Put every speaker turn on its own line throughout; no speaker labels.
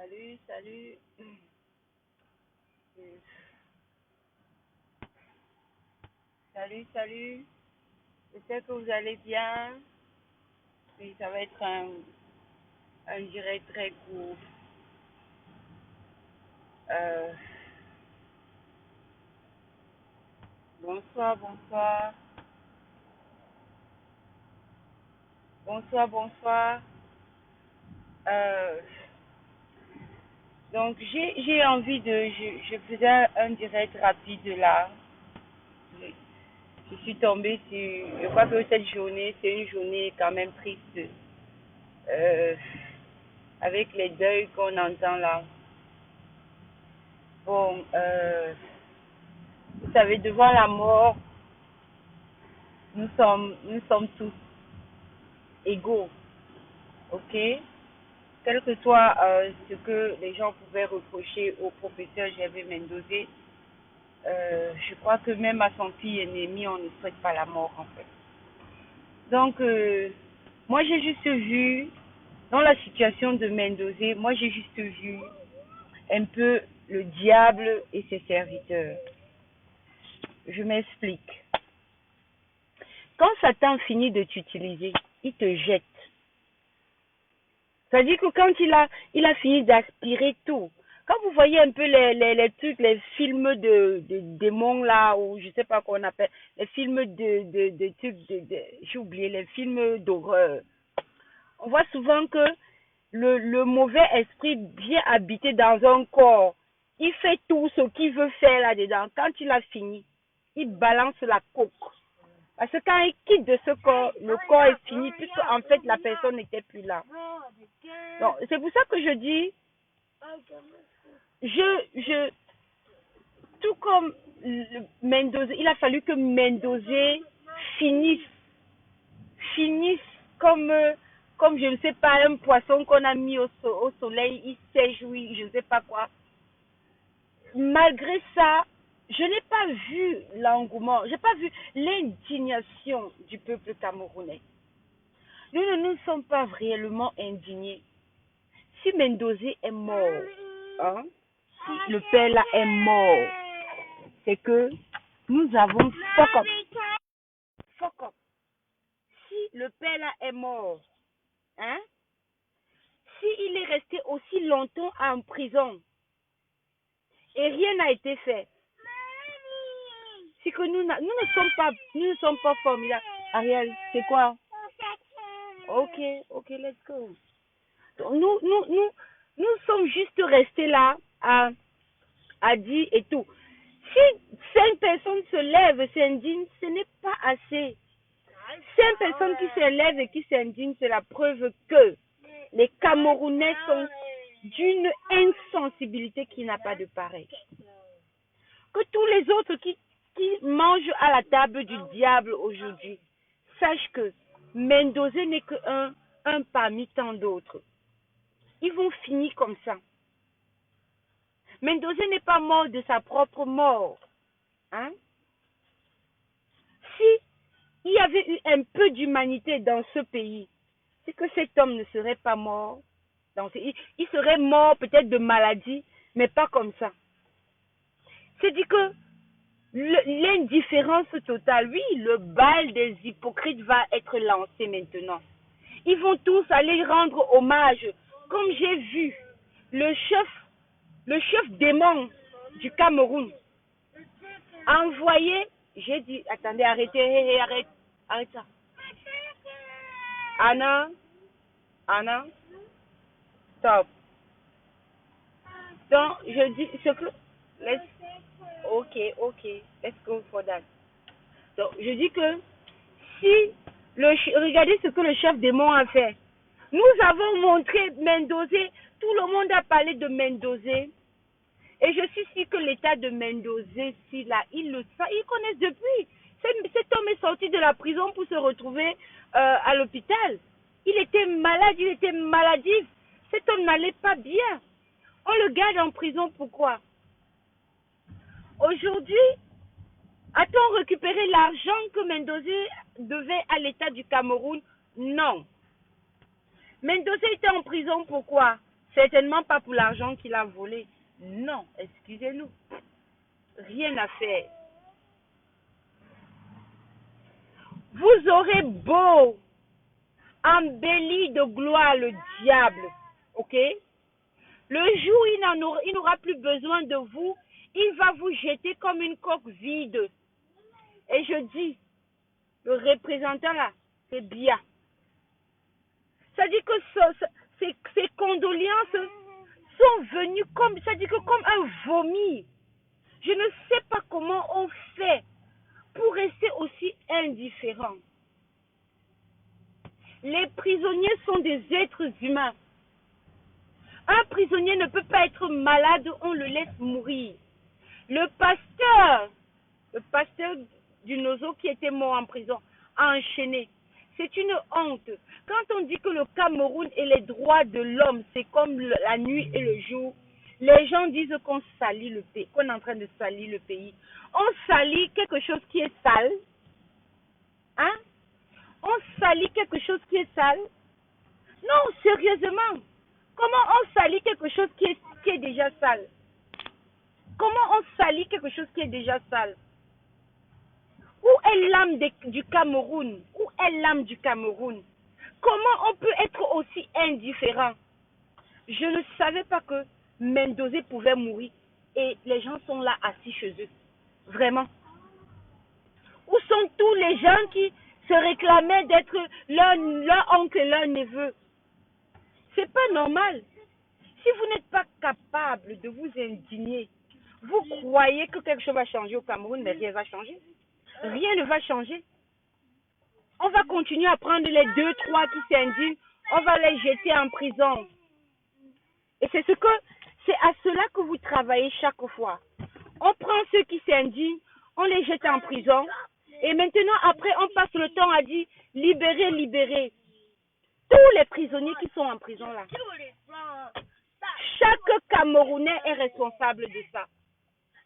Salut, salut. Salut, salut. J'espère que vous allez bien. Oui, ça va être un direct très court. Euh, bonsoir, bonsoir. Bonsoir, bonsoir. Euh, donc, j'ai envie de... Je faisais un direct rapide là. Je, je suis tombée sur... Je crois que cette journée, c'est une journée quand même triste. Euh, avec les deuils qu'on entend là. Bon, vous savez, devant la mort, nous sommes tous égaux, ok? Quel que soit ce que les gens pouvaient reprocher au professeur Gervais Mendozé, je crois que même à son pire ennemi, on ne souhaite pas la mort en fait. Donc, moi j'ai juste vu, dans la situation de Mendozé, moi j'ai juste vu un peu le diable et ses serviteurs. Je m'explique. Quand Satan finit de t'utiliser, il te jette. C'est-à-dire que quand il a fini d'aspirer tout, quand vous voyez un peu les trucs, les films de démons là, ou je sais pas qu'on appelle, les films de trucs, j'ai oublié, les films d'horreur, on voit souvent que le mauvais esprit vient habiter dans un corps. Il fait tout ce qu'il veut faire là-dedans. Quand il a fini, il balance la coque. Parce que quand il quitte de ce corps, le corps est fini, puisque en fait la personne n'était plus là. Donc, c'est pour ça que je dis, tout comme Mendozé, il a fallu que Mendozé finisse comme, comme je ne sais pas, un poisson qu'on a mis au soleil, il sèche, oui, je ne sais pas quoi. Malgré ça, je n'ai pas vu l'engouement, je n'ai pas vu l'indignation du peuple camerounais. Nous ne nous sommes pas réellement indignés. Si Mendozé est mort, hein, si le père là est mort, c'est que nous avons fuck up. Fuck up. Si le père là est mort, hein, si il est resté aussi longtemps en prison et rien n'a été fait, c'est que nous ne sommes pas formidables. Ariel, c'est quoi? Ok, let's go. Donc, nous sommes juste restés là à dire et tout. Si 5 personnes se lèvent et s'indignent, ce n'est pas assez. 5 personnes qui se lèvent et qui s'indignent, c'est la preuve que les Camerounais sont d'une insensibilité qui n'a pas de pareil. Que tous les autres qui mangent à la table du diable aujourd'hui sachent que Mendozé n'est qu'un parmi tant d'autres. Ils vont finir comme ça. Mendozé n'est pas mort de sa propre mort. Hein? Si il y avait eu un peu d'humanité dans ce pays, c'est que cet homme ne serait pas mort. Il serait mort peut-être de maladie, mais pas comme ça. C'est dit que l'indifférence totale, oui, le bal des hypocrites va être lancé maintenant. Ils vont tous aller rendre hommage, comme j'ai vu le chef démon du Cameroun envoyer, j'ai dit, attendez, arrêtez, arrête ça. Anna, stop. Donc, je dis ce que, ok, let's go for that. Donc, je dis que si, regardez ce que le chef démon a fait. Nous avons montré Mendozé, tout le monde a parlé de Mendozé. Et je suis sûre que l'état de Mendozé, si là, ils le savent, ils connaissent depuis. Cet homme est sorti de la prison pour se retrouver à l'hôpital. Il était malade, il était maladif. Cet homme n'allait pas bien. On le garde en prison, pourquoi? Aujourd'hui, a-t-on récupéré l'argent que Mendozé devait à l'État du Cameroun? Non. Mendozé était en prison, pourquoi? Certainement pas pour l'argent qu'il a volé. Non, excusez-nous. Rien à faire. Vous aurez beau embellir de gloire le diable, ok? Le jour où il n'aura plus besoin de vous, il va vous jeter comme une coque vide. Et je dis, le représentant là, c'est bien. Ça dit que ces condoléances sont venues comme, ça dit que comme un vomi. Je ne sais pas comment on fait pour rester aussi indifférent. Les prisonniers sont des êtres humains. Un prisonnier ne peut pas être malade, on le laisse mourir. Le pasteur du Nozo qui était mort en prison, a enchaîné. C'est une honte. Quand on dit que le Cameroun et les droits de l'homme, c'est comme la nuit et le jour, les gens disent qu'on salit le pays, qu'on est en train de salir le pays. On salit quelque chose qui est sale. Hein? On salit quelque chose qui est sale. Non, sérieusement. Comment on salit quelque chose qui est déjà sale? Comment on salit quelque chose qui est déjà sale? Où est l'âme du Cameroun? Où est l'âme du Cameroun? Comment on peut être aussi indifférent? Je ne savais pas que Mendoza pouvait mourir et les gens sont là assis chez eux. Vraiment. Où sont tous les gens qui se réclamaient d'être leur oncle et leur neveu? C'est pas normal. Si vous n'êtes pas capable de vous indigner, vous croyez que quelque chose va changer au Cameroun, mais rien ne va changer. Rien ne va changer. On va continuer à prendre les 2-3 qui s'indignent, on va les jeter en prison. Et c'est à cela que vous travaillez chaque fois. On prend ceux qui s'indignent, on les jette en prison. Et maintenant, après, on passe le temps à dire libérez, libérez. Tous les prisonniers qui sont en prison là. Chaque Camerounais est responsable de ça.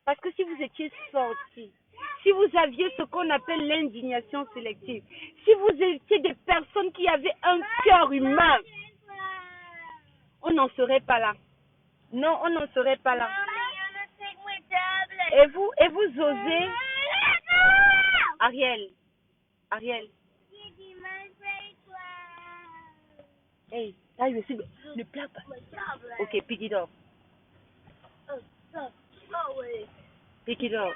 Parce que si vous étiez sortis, si vous aviez ce qu'on appelle l'indignation sélective, si vous étiez des personnes qui avaient un cœur humain, on n'en serait pas là. Non, on n'en serait pas là. Et vous osez, Ariel, hey, là, je suis, ne pleure pas. Ok, pick it up. Pick it up.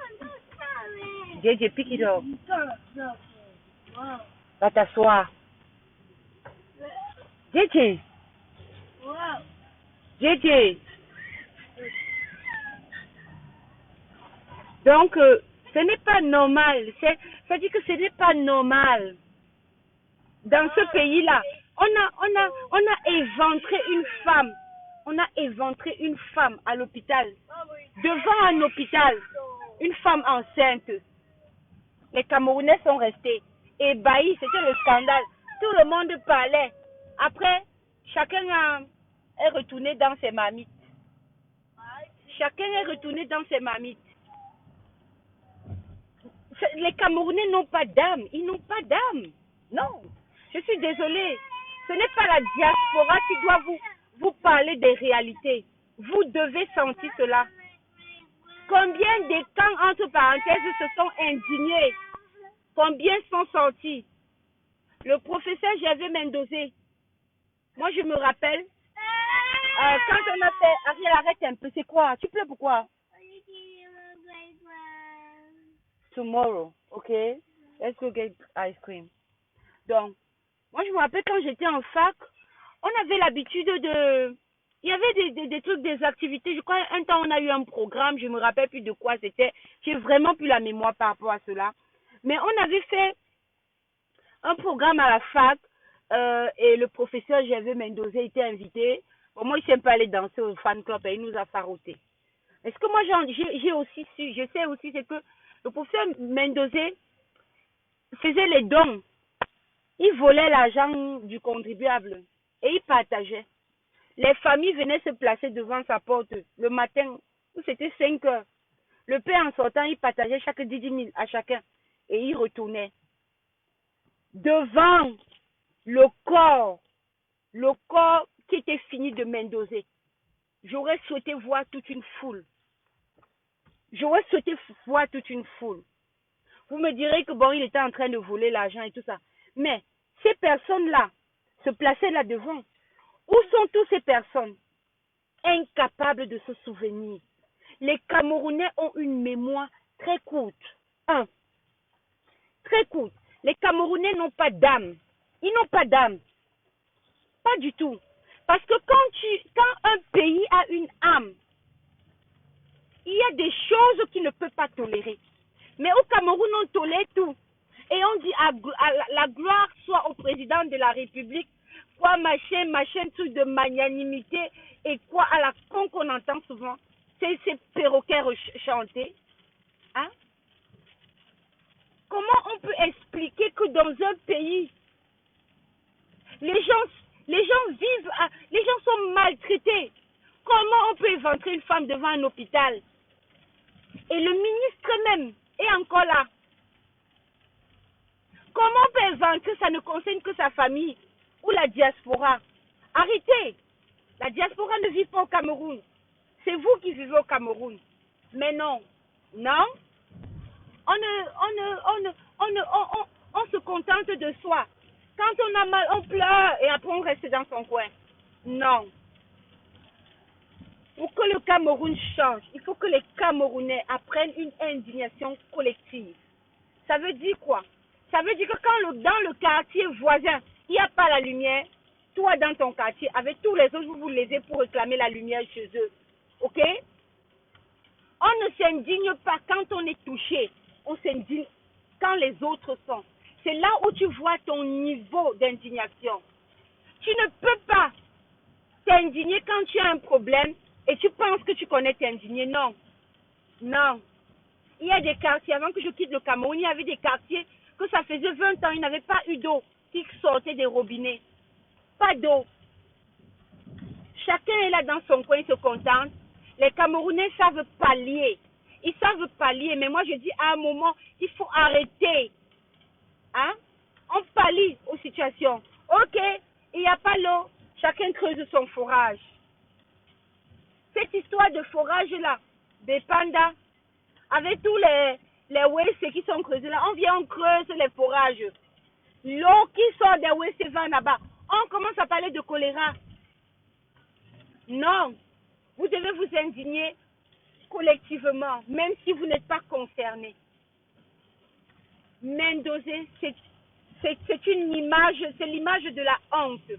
JJ, pick it up. Va t'asseoir. JJ. JJ. Donc, ce n'est pas normal. Ça dit que ce n'est pas normal. Dans ce pays-là, on a éventré une femme. On a éventré une femme à l'hôpital. Devant un hôpital, une femme enceinte. Les Camerounais sont restés ébahis. C'était le scandale. Tout le monde parlait. Après, chacun est retourné dans ses marmites. Chacun est retourné dans ses marmites. Les Camerounais n'ont pas d'âme. Ils n'ont pas d'âme. Non. Je suis désolée. Ce n'est pas la diaspora qui doit vous parler des réalités. Vous devez sentir cela. Combien de camps, entre parenthèses, se sont indignés? Combien sont sortis? Le professeur Gervais Mendoza, moi je me rappelle, quand on a fait, Ariel, arrête un peu, c'est quoi? Tu pleures pourquoi? Tomorrow, okay? Let's go get ice cream. Donc, moi je me rappelle quand j'étais en fac, on avait l'habitude de... Il y avait des trucs, des activités. Je crois un temps on a eu un programme, je me rappelle plus de quoi c'était. J'ai vraiment plus la mémoire par rapport à cela. Mais on avait fait un programme à la fac et le professeur Gervais Mendoza était invité. Bon, moi, il ne s'est pas aller danser au fan club et il nous a faroté. Mais ce que moi, j'ai aussi su, je sais aussi, c'est que le professeur Mendoza faisait les dons. Il volait l'argent du contribuable et il partageait. Les familles venaient se placer devant sa porte le matin, où c'était 5 heures. Le père, en sortant, il partageait chaque 10 000 à chacun et il retournait. Devant le corps qui était fini de Mendoza. j'aurais souhaité voir toute une foule. J'aurais souhaité voir toute une foule. Vous me direz que bon, il était en train de voler l'argent et tout ça. Mais ces personnes-là se plaçaient là devant. Où sont toutes ces personnes incapables de se souvenir? Les Camerounais ont une mémoire très courte. Très courte. Les Camerounais n'ont pas d'âme. Ils n'ont pas d'âme. Pas du tout. Parce que quand un pays a une âme, il y a des choses qu'il ne peut pas tolérer. Mais au Cameroun, on tolère tout. Et on dit la gloire soit au président de la République, quoi machin, truc de magnanimité, et quoi à la con qu'on entend souvent. C'est ces perroquets chanter. Hein? Comment on peut expliquer que dans un pays, les gens vivent, les gens sont maltraités? Comment on peut éventrer une femme devant un hôpital? Et le ministre même est encore là. Comment on peut éventrer? Ça ne concerne que sa famille ou la diaspora. Arrêtez. La diaspora ne vit pas au Cameroun. C'est vous qui vivez au Cameroun. Mais non. Non. On se contente de soi. Quand on a mal, on pleure et après on reste dans son coin. Non. Pour que le Cameroun change, il faut que les Camerounais apprennent une indignation collective. Ça veut dire quoi? Ça veut dire que quand dans le quartier voisin, il n'y a pas la lumière, toi dans ton quartier, avec tous les autres, vous vous lésez pour réclamer la lumière chez eux. Ok? On ne s'indigne pas quand on est touché. On s'indigne quand les autres sont. C'est là où tu vois ton niveau d'indignation. Tu ne peux pas t'indigner quand tu as un problème et tu penses que tu connais t'indigner. Non. Non. Il y a des quartiers, avant que je quitte le Cameroun, il y avait des quartiers que ça faisait 20 ans, il n'avait pas eu d'eau qui sortait des robinets. Pas d'eau. Chacun est là dans son coin, il se contente. Les Camerounais savent pallier. Ils savent pallier, mais moi je dis à un moment, il faut arrêter. Hein? On pallie aux situations. Ok, il n'y a pas l'eau, chacun creuse son forage. Cette histoire de forage-là, des pandas, avec tous les WC qui sont creusés là, on creuse les forages. L'eau qui sort des WC va là-bas. On commence à parler de choléra. Non, vous devez vous indigner collectivement, même si vous n'êtes pas concerné. Mendoza, c'est une image, c'est l'image de la honte.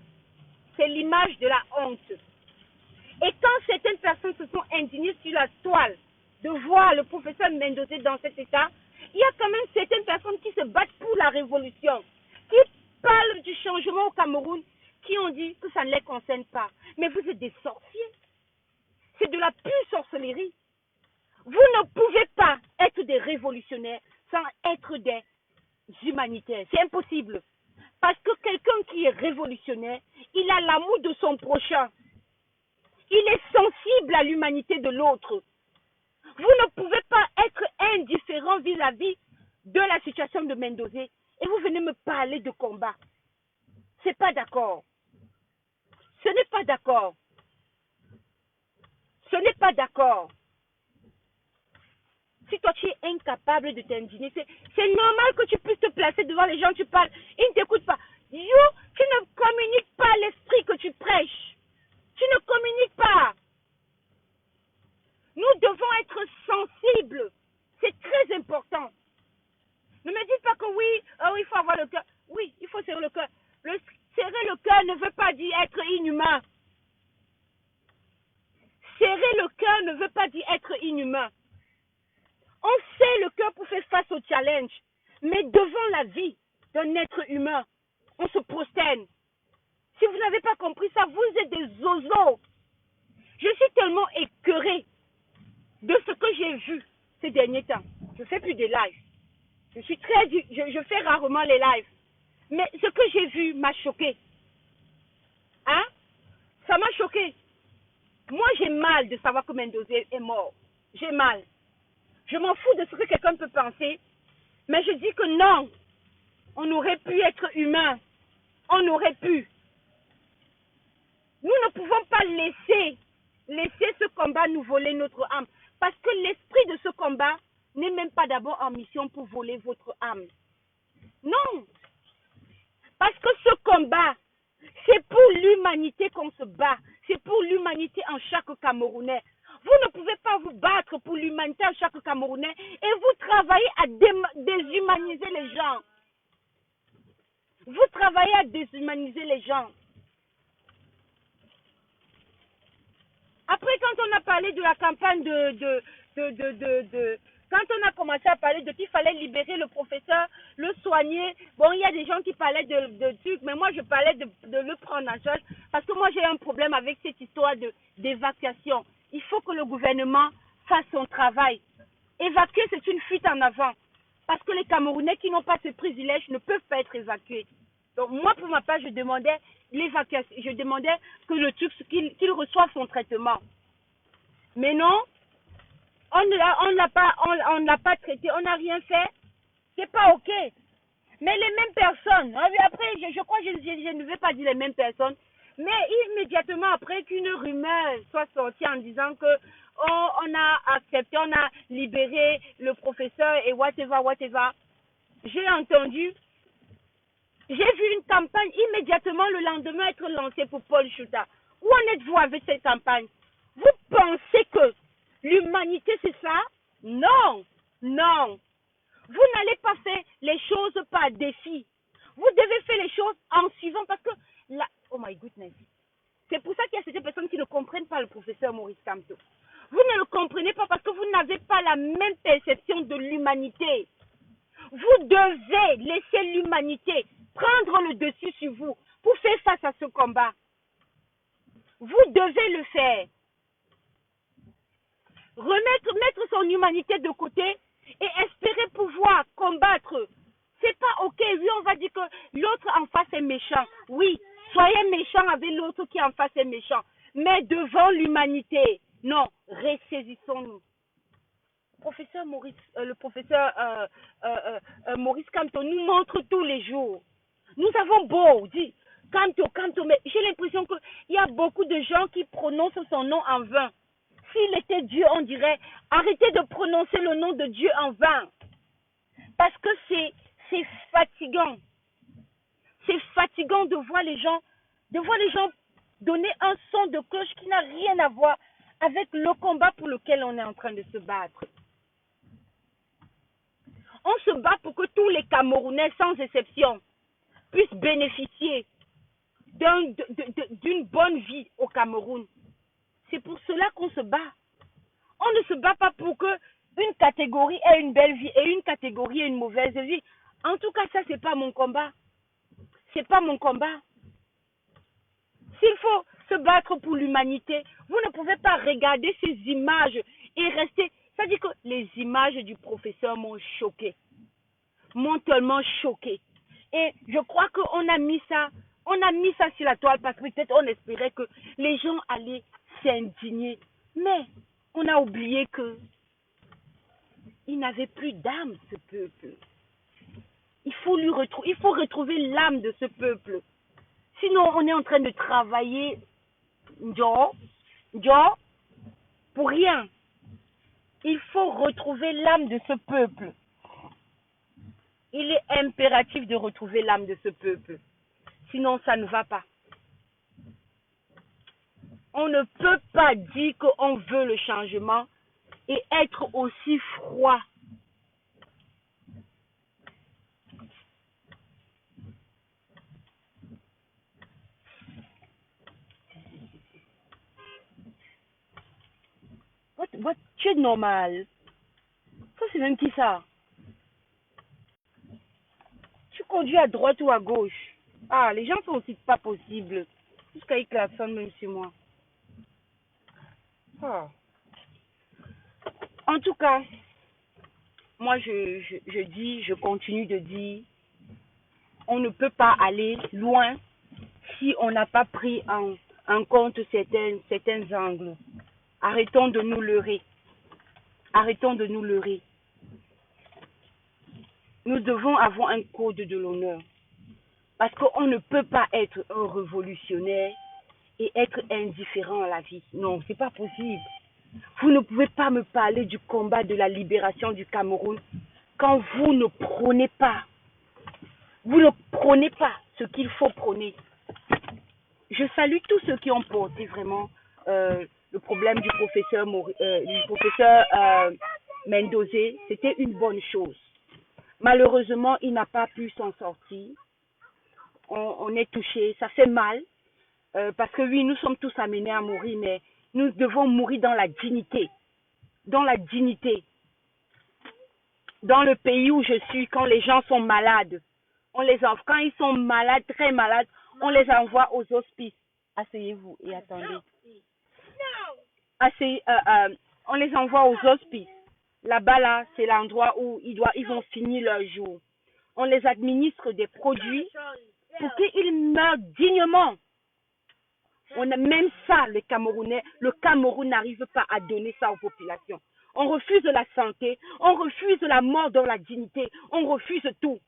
C'est l'image de la honte. Et quand certaines personnes se sont indignées sur la toile de voir le professeur Mendoza dans cet état, il y a quand même certaines personnes qui se battent pour la révolution, qui parlent du changement au Cameroun, qui ont dit que ça ne les concerne pas. Mais vous êtes des sorciers. C'est de la pure sorcellerie. Vous ne pouvez pas être des révolutionnaires sans être des humanitaires. C'est impossible. Parce que quelqu'un qui est révolutionnaire, il a l'amour de son prochain. Il est sensible à l'humanité de l'autre. Vous ne pouvez pas être indifférent vis-à-vis de la situation de Mendoza et vous venez me parler de combat. C'est pas d'accord. Ce n'est pas d'accord. Ce n'est pas d'accord. Si toi tu es incapable de t'indigner, c'est normal que tu puisses te placer devant les gens, tu parles, ils ne t'écoutent pas. Tu ne communiques pas l'esprit que tu prêches. Tu ne communiques pas. Nous devons être sensibles. C'est très important. Ne me dites pas que oui, il faut avoir le cœur. Oui, il faut serrer le cœur. Serrer le cœur ne veut pas dire être inhumain. Serrer le cœur ne veut pas dire être inhumain. On serre le cœur pour faire face au challenge. Mais devant la vie d'un être humain, on se prosterne. Si vous n'avez pas compris ça, vous êtes des zozos. Je suis tellement écœurée de ce que j'ai vu ces derniers temps. Je ne fais plus de lives. Je fais rarement les lives. Mais ce que j'ai vu m'a choqué. Hein? Ça m'a choqué. Moi, j'ai mal de savoir que Mendoza est mort. J'ai mal. Je m'en fous de ce que quelqu'un peut penser. Mais je dis que non. On aurait pu être humain. On aurait pu. Nous ne pouvons pas laisser combat nous voler notre âme. Parce que l'esprit de ce combat n'est même pas d'abord en mission pour voler votre âme. Non. Parce que ce combat, c'est pour l'humanité qu'on se bat. C'est pour l'humanité en chaque Camerounais. Vous ne pouvez pas vous battre pour l'humanité en chaque Camerounais et vous travaillez à déshumaniser les gens. Vous travaillez à déshumaniser les gens. Après, quand on a parlé de la campagne quand on a commencé à parler de qu'il fallait libérer le professeur, le soigner, bon, il y a des gens qui parlaient de trucs, mais moi, je parlais de le prendre en charge parce que moi, j'ai un problème avec cette histoire d'évacuation. Il faut que le gouvernement fasse son travail. Évacuer, c'est une fuite en avant parce que les Camerounais qui n'ont pas ce privilège ne peuvent pas être évacués. Donc, moi, pour ma part, je demandais l'évacuation, je demandais que le truc, qu'il reçoive son traitement. Mais non, on ne l'a pas traité, on n'a rien fait. C'est pas OK. Mais les mêmes personnes, après, je crois que je ne vais pas dire les mêmes personnes, mais immédiatement après qu'une rumeur soit sortie en disant que on a accepté, on a libéré le professeur et whatever, j'ai entendu, j'ai vu une campagne immédiatement le lendemain être lancée pour Paul Chouta. Où en êtes-vous avec cette campagne? Vous pensez que l'humanité c'est ça? Non, non. Vous n'allez pas faire les choses par défi. Vous devez faire les choses en suivant parce que là, oh my goodness. C'est pour ça qu'il y a certaines personnes qui ne comprennent pas le professeur Maurice Kamto. Vous ne le comprenez pas parce que vous n'avez pas la même perception de l'humanité. Vous devez laisser l'humanité prendre le dessus sur vous pour faire face à ce combat. Vous devez le faire. Mettre son humanité de côté et espérer pouvoir combattre. C'est pas OK. Oui, on va dire que l'autre en face est méchant. Oui, soyez méchant avec l'autre qui en face est méchant. Mais devant l'humanité, non, ressaisissons-nous. Le professeur Maurice Kamto nous montre tous les jours. Nous avons beau dire Kamto, mais j'ai l'impression qu'il y a beaucoup de gens qui prononcent son nom en vain. S'il était Dieu, on dirait arrêtez de prononcer le nom de Dieu en vain. Parce que c'est fatigant. C'est fatigant de voir les gens donner un son de cloche qui n'a rien à voir avec le combat pour lequel on est en train de se battre. On se bat pour que tous les Camerounais, sans exception, puissent bénéficier d'une bonne vie au Cameroun. C'est pour cela qu'on se bat. On ne se bat pas pour que une catégorie ait une belle vie et une catégorie ait une mauvaise vie. En tout cas, ça, c'est pas mon combat. C'est pas mon combat. S'il faut se battre pour l'humanité, vous ne pouvez pas regarder ces images et rester. C'est-à-dire que les images du professeur m'ont choqué. M'ont tellement choqué. Et je crois qu'on a mis ça sur la toile parce que peut-être on espérait que les gens allaient s'indigner. Mais on a oublié que il n'avait plus d'âme, ce peuple. Il faut retrouver l'âme de ce peuple. Sinon, on est en train de travailler pour rien. Il faut retrouver l'âme de ce peuple. Il est impératif de retrouver l'âme de ce peuple. Sinon, ça ne va pas. On ne peut pas dire qu'on veut le changement et être aussi froid. Tu es normal. Ça, c'est même qui ça? Tu conduis à droite ou à gauche? Ah, les gens sont aussi pas possibles. Jusqu'à y klaxonnent même sur moi. Ah. En tout cas, moi je continue de dire, on ne peut pas aller loin si on n'a pas pris en compte certains angles. Arrêtons de nous leurrer. Arrêtons de nous leurrer. Nous devons avoir un code de l'honneur. Parce qu'on ne peut pas être un révolutionnaire et être indifférent à la vie. Non, c'est pas possible. Vous ne pouvez pas me parler du combat de la libération du Cameroun quand vous ne prônez pas ce qu'il faut prôner. Je salue tous ceux qui ont porté vraiment le problème du professeur Mendozé. C'était une bonne chose. Malheureusement, il n'a pas pu s'en sortir. On est touché, ça fait mal, parce que oui, nous sommes tous amenés à mourir, mais nous devons mourir dans la dignité. Dans la dignité. Dans le pays où je suis, quand les gens sont malades, quand ils sont malades, très malades, on les envoie aux hospices. Asseyez-vous et attendez. On les envoie aux hospices. Là-bas, là, c'est l'endroit où ils vont finir leur jour. On les administre des produits pour qu'ils meurent dignement. On a même ça, le Cameroun n'arrive pas à donner ça aux populations. On refuse la santé, on refuse la mort dans la dignité, on refuse tout.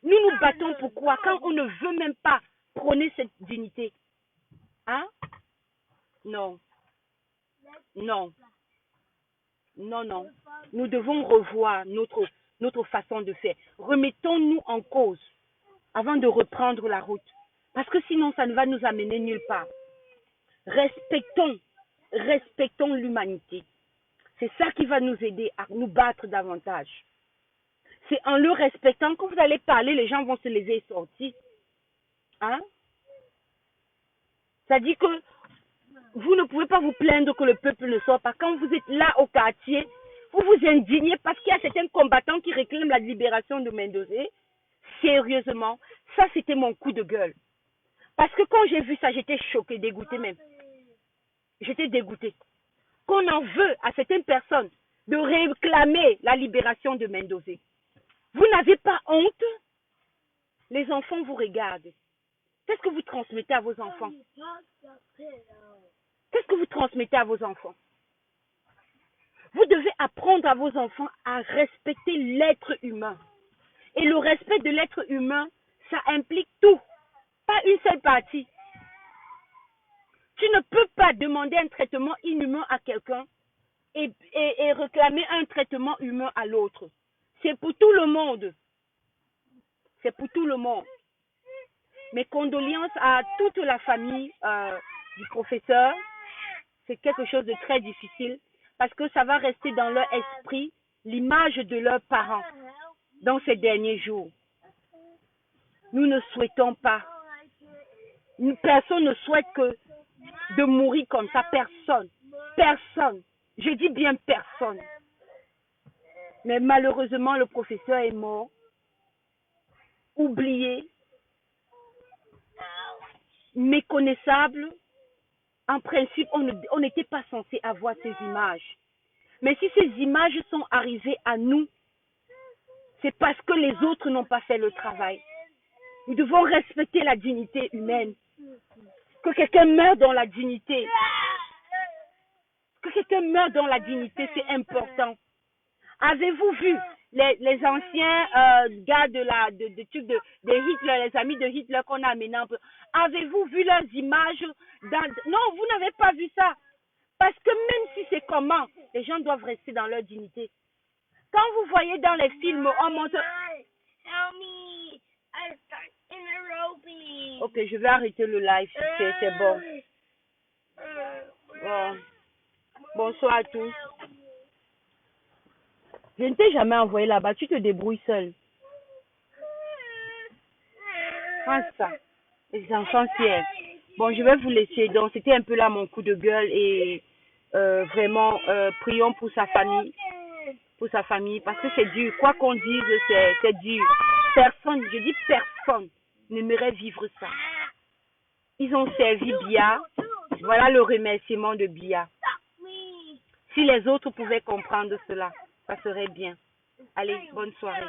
Nous nous battons pourquoi quand on ne veut même pas prôner cette dignité? Hein? Non. Non. Non, non. Nous devons revoir notre façon de faire. Remettons-nous en cause avant de reprendre la route. Parce que sinon, ça ne va nous amener nulle part. Respectons l'humanité. C'est ça qui va nous aider à nous battre davantage. C'est en le respectant, quand vous allez parler, les gens vont se lever et sortir. Hein? Ça dit que vous ne pouvez pas vous plaindre que le peuple ne sort pas. Quand vous êtes là au quartier, vous vous indignez parce qu'il y a certains combattants qui réclament la libération de Mendozé. Sérieusement, ça c'était mon coup de gueule. Parce que quand j'ai vu ça, j'étais choquée, dégoûtée même. J'étais dégoûtée. Qu'on en veut à certaines personnes de réclamer la libération de Mendozé. Vous n'avez pas honte? Les enfants vous regardent. Qu'est-ce que vous transmettez à vos enfants? Qu'est-ce que vous transmettez à vos enfants? Vous devez apprendre à vos enfants à respecter l'être humain. Et le respect de l'être humain, ça implique tout, pas une seule partie. Tu ne peux pas demander un traitement inhumain à quelqu'un et réclamer un traitement humain à l'autre. C'est pour tout le monde. C'est pour tout le monde. Mes condoléances à toute la famille du professeur. C'est quelque chose de très difficile parce que ça va rester dans leur esprit l'image de leurs parents dans ces derniers jours. Nous ne souhaitons pas. Personne ne souhaite que de mourir comme ça. Personne. Personne. Je dis bien personne. Mais malheureusement, le professeur est mort. Oublié. Méconnaissable. En principe, on n'était pas censé avoir ces images. Mais si ces images sont arrivées à nous, c'est parce que les autres n'ont pas fait le travail. Nous devons respecter la dignité humaine. Que quelqu'un meure dans la dignité. Que quelqu'un meure dans la dignité, c'est important. Avez-vous vu les anciens gars de Hitler, les amis de Hitler qu'on a amenés un peu? Avez-vous vu leurs images Non, vous n'avez pas vu ça. Parce que même si c'est comment, les gens doivent rester dans leur dignité. Quand vous voyez dans les films, on montre... Ok, je vais arrêter le live, c'est bon. Bon. Bonsoir à tous. Je ne t'ai jamais envoyé là-bas, tu te débrouilles seul. Ah ça, les enfants fiers. Bon, je vais vous laisser. Donc, c'était un peu là mon coup de gueule et vraiment, prions pour sa famille. Pour sa famille, parce que c'est dur. Quoi qu'on dise, c'est dur. Personne, je dis personne, n'aimerait vivre ça. Ils ont servi Biya. Voilà le remerciement de Biya. Si les autres pouvaient comprendre cela, ça serait bien. Allez, bonne soirée.